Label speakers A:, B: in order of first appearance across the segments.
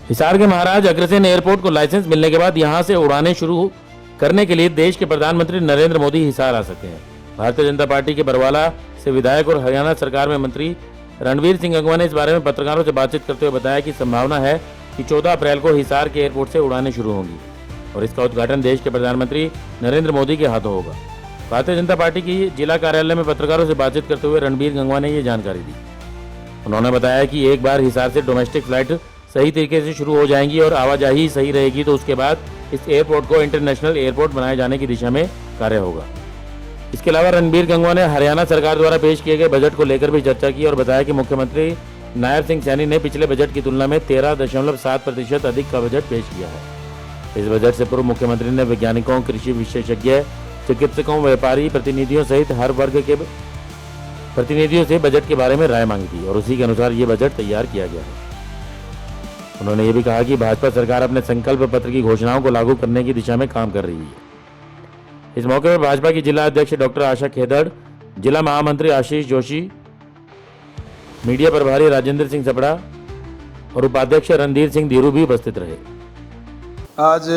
A: हिसार के महाराज अग्रसेन एयरपोर्ट को लाइसेंस मिलने के बाद यहां से उड़ानें शुरू करने के लिए देश के प्रधानमंत्री नरेंद्र मोदी हिसार आ सकते हैं। भारतीय जनता पार्टी के बरवाला से विधायक और हरियाणा सरकार में मंत्री रणवीर सिंह गंगवा ने इस बारे में पत्रकारों से बातचीत करते हुए बताया कि संभावना है कि 14 अप्रैल को हिसार के एयरपोर्ट से उड़ानें शुरू होंगी और इसका उद्घाटन देश के प्रधानमंत्री नरेंद्र मोदी के हाथों होगा। भारतीय जनता पार्टी की जिला कार्यालय में पत्रकारों से बातचीत करते हुए रणवीर गंगवा ने ये जानकारी दी। उन्होंने बताया कि एक बार हिसार से डोमेस्टिक फ्लाइट सही तरीके से शुरू हो जाएंगी और आवाजाही सही रहेगी तो उसके बाद इस एयरपोर्ट को इंटरनेशनल एयरपोर्ट बनाए जाने की दिशा में कार्य होगा। इसके अलावा रणवीर गंगवा ने हरियाणा सरकार द्वारा पेश किए गए बजट को लेकर भी चर्चा की और बताया कि मुख्यमंत्री नायब सिंह सैनी ने पिछले बजट की तुलना में 13.7% अधिक का बजट पेश किया है। इस बजट से पूर्व मुख्यमंत्री ने वैज्ञानिकों, कृषि विशेषज्ञ, चिकित्सकों, व्यापारी प्रतिनिधियों सहित हर वर्ग के प्रतिनिधियों से बजट के बारे में राय मांगी थी और उसी के अनुसार ये बजट तैयार किया गया है। उन्होंने ये भी कहा कि भाजपा सरकार अपने संकल्प पत्र की घोषणाओं को लागू करने की दिशा में काम कर रही है। इस मौके पर भाजपा की जिला अध्यक्ष डॉक्टर आशा खेदड़, जिला महामंत्री आशीष जोशी, मीडिया प्रभारी राजेंद्र सिंह सपड़ा और उपाध्यक्ष रणधीर सिंह धीरू भी उपस्थित रहे।
B: आज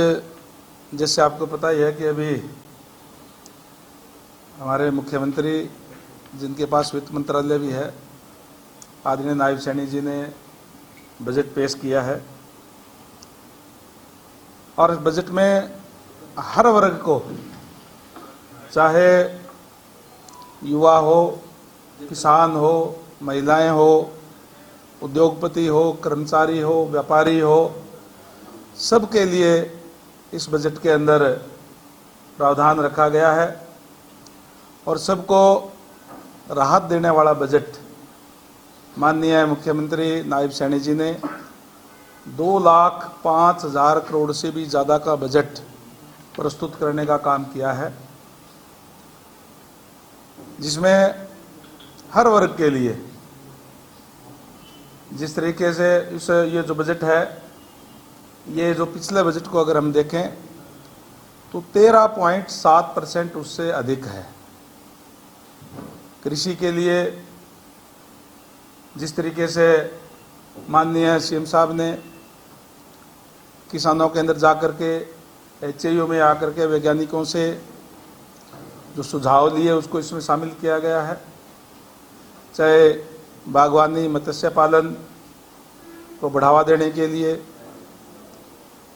B: जैसे आपको पता ही है कि अभी हमारे मुख्यमंत्री, जिनके पास वित्त मंत्रालय भी है, आदरणीय नायब सैनी जी ने बजट पेश किया है और इस बजट में हर वर्ग को, चाहे युवा हो, किसान हो, महिलाएं हो, उद्योगपति हो, कर्मचारी हो, व्यापारी हो, सबके लिए इस बजट के अंदर प्रावधान रखा गया है और सबको राहत देने वाला बजट माननीय मुख्यमंत्री नायब सैनी जी ने 2,05,000 करोड़ से भी ज़्यादा का बजट प्रस्तुत करने का काम किया है, जिसमें हर वर्ग के लिए जिस तरीके से ये जो बजट है, ये जो पिछले बजट को अगर हम देखें तो 13.7% उससे अधिक है। कृषि के लिए जिस तरीके से माननीय सीएम साहब ने किसानों के अंदर जाकर के HAU में आकर के वैज्ञानिकों से जो सुझाव लिए उसको इसमें शामिल किया गया है, चाहे बागवानी, मत्स्य पालन को बढ़ावा देने के लिए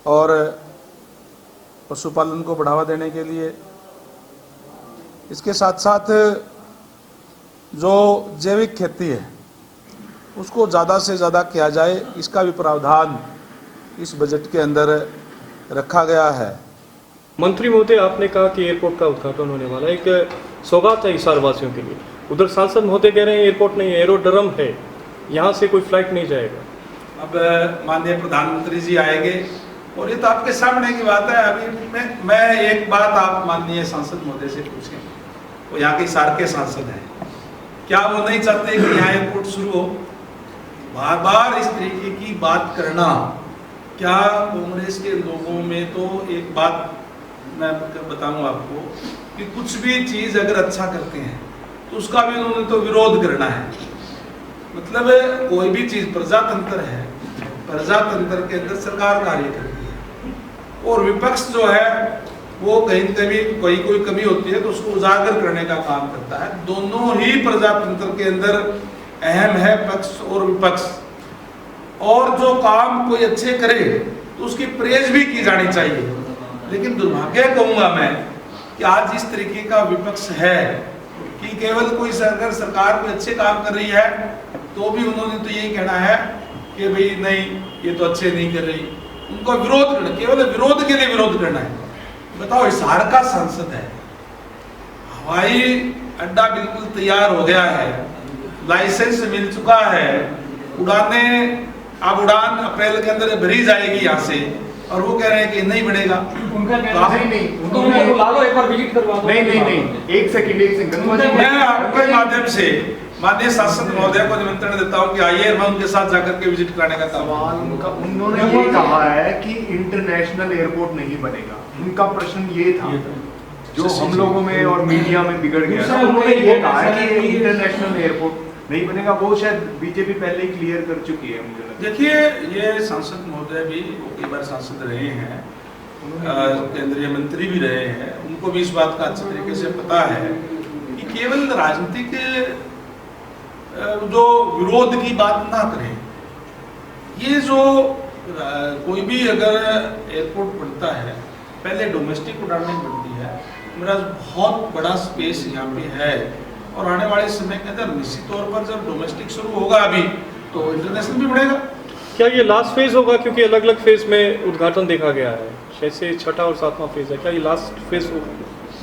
B: और पशुपालन को बढ़ावा देने के लिए, इसके साथ साथ जो जैविक खेती है उसको ज़्यादा से ज़्यादा किया जाए, इसका भी प्रावधान इस बजट के अंदर रखा गया है।
C: मंत्री महोदय, आपने कहा कि एयरपोर्ट का उद्घाटन होने वाला है, एक सौगात है हिसार वासियों के लिए। उधर सांसद महोदय कह रहे हैं एयरपोर्ट नहीं है, एरोड्रम है, यहाँ से कोई फ्लाइट नहीं जाएगा।
B: अब माननीय प्रधानमंत्री जी आएंगे और ये तो आपके सामने की बात है। अभी मैं एक बात आप माननीय सांसद महोदय से पूछें, वो यहाँ के हिसार के सांसद हैं, क्या वो नहीं चाहते कि यहाँ एयरपोर्ट शुरू हो? बार बार इस तरीके की बात करना, क्या कांग्रेस के लोगों में तो एक बात मैं बताऊं आपको कि कुछ भी चीज़ अगर अच्छा करते हैं तो उसका भी उन्होंने तो विरोध करना है। मतलब कोई भी चीज़, प्रजातंत्र है, प्रजातंत्र के अंदर सरकार कार्य करती है और विपक्ष जो है वो कहीं कभी कोई कमी होती है तो उसको उजागर करने का काम करता है। दोनों ही प्रजातंत्र के अंदर अहम है, पक्ष और विपक्ष, और जो काम कोई अच्छे करे तो उसकी प्रेज भी की जानी चाहिए। लेकिन दुर्भाग्य कहूँगा मैं कि आज इस तरीके का विपक्ष है कि केवल कोई सरकार कोई अच्छे काम कर रही है तो भी उन्होंने तो यही कहना है कि भाई नहीं, ये तो अच्छे नहीं कर रही, उनको विरोध करना, केवल विरोध के लिए विरोध करना है। बताओ, हिसार का सांसद है, हवाई अड्डा बिल्कुल तैयार हो गया है, लाइसेंस मिल चुका है, उड़ाने अब उड़ान अप्रैल के अंदर भरी जाएगी यहाँ से, और वो कह रहे हैं कि नहीं बढ़ेगा।
D: उनका कहना नहीं, उन्होंने लालो एक बार विजिट करवा दो। नहीं, एक सेकंड
B: मैं आपके माध्यम से माननीय सांसद महोदय को निमंत्रण देता हूँ कि आइए, मैं उनके साथ जाकर के विजिट कराने का
D: सवाल उन्होंने ये कहा है कि इंटरनेशनल एयरपोर्ट नहीं बनेगा। उनका प्रश्न ये था जो हम लोगों में और मीडिया में बिगड़ गया, उन्होंने ये कहा है कि इंटरनेशनल एयरपोर्ट नहीं बनेगा, वो शायद बीजेपी पहले ही क्लियर कर चुकी है मुझे लगता है।
B: देखिए, ये सांसद महोदय भी कई बार सांसद रहे हैं, केंद्रीय मंत्री भी रहे हैं, उनको भी इस बात का अच्छे तरीके से पता है कि केवल राजनीतिक जो विरोध की बात ना करें। ये जो कोई भी अगर एयरपोर्ट बनता है, पहले डोमेस्टिक उड़ानें बनती है। मेरा बहुत बड़ा स्पेस यहाँ पे है और आने वाले समय के अंदर निश्चित तौर पर जब डोमेस्टिक शुरू होगा अभी, तो इंटरनेशनल भी बढ़ेगा।
C: क्या ये लास्ट फेज होगा, क्योंकि अलग अलग फेज में उद्घाटन देखा गया है, जैसे छठा और सातवां फेज है, क्या ये लास्ट फेज होगा?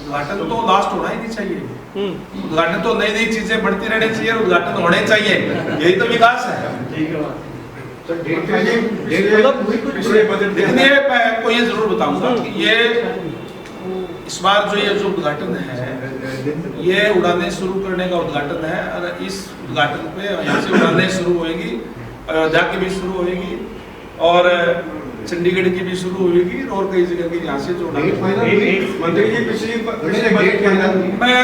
B: उद्घाटन तो लास्ट होना ही नहीं चाहिए। उद्घाटन तो नई नई चीजें बढ़ती रहनी चाहिए, उद्घाटन होने चाहिए, यही तो विकास है। लेकिन ये मैं आपको ये जरूर बताऊंगा कि ये इस बार जो उद्घाटन है, ये उड़ानें शुरू करने का उद्घाटन है। और इस उद्घाटन पे यहाँ से उड़ानें शुरू होएगी, अयोध्या की भी शुरू होएगी और चंडीगढ़ की भी शुरू होगी और कई जगह की यहाँ से जो
E: मंत्री जी
B: मैं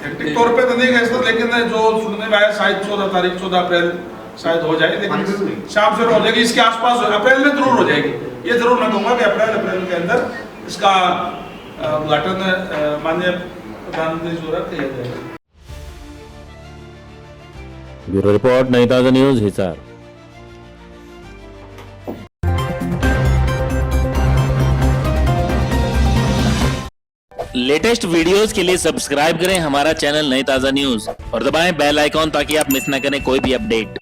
B: थेटिक तौर पे तो नहीं कह सकता, लेकिन जो सुनने में आया शायद 14 अप्रैल शायद हो जाए, लेकिन शाम से हो जाएगी, इसके आसपास अप्रैल में जरूर हो जाएगी। ये जरूर मैं कहूँगा कि अप्रैल के अंदर इसका उद्घाटन माननीय प्रधानमंत्री द्वारा किया जाएगा।
A: ब्यूरो रिपोर्ट, नई ताज़ा न्यूज, हिसार। लेटेस्ट वीडियोस के लिए सब्सक्राइब करें हमारा चैनल नई ताज़ा न्यूज और दबाएं बेल आइकॉन ताकि आप मिस ना करें कोई भी अपडेट।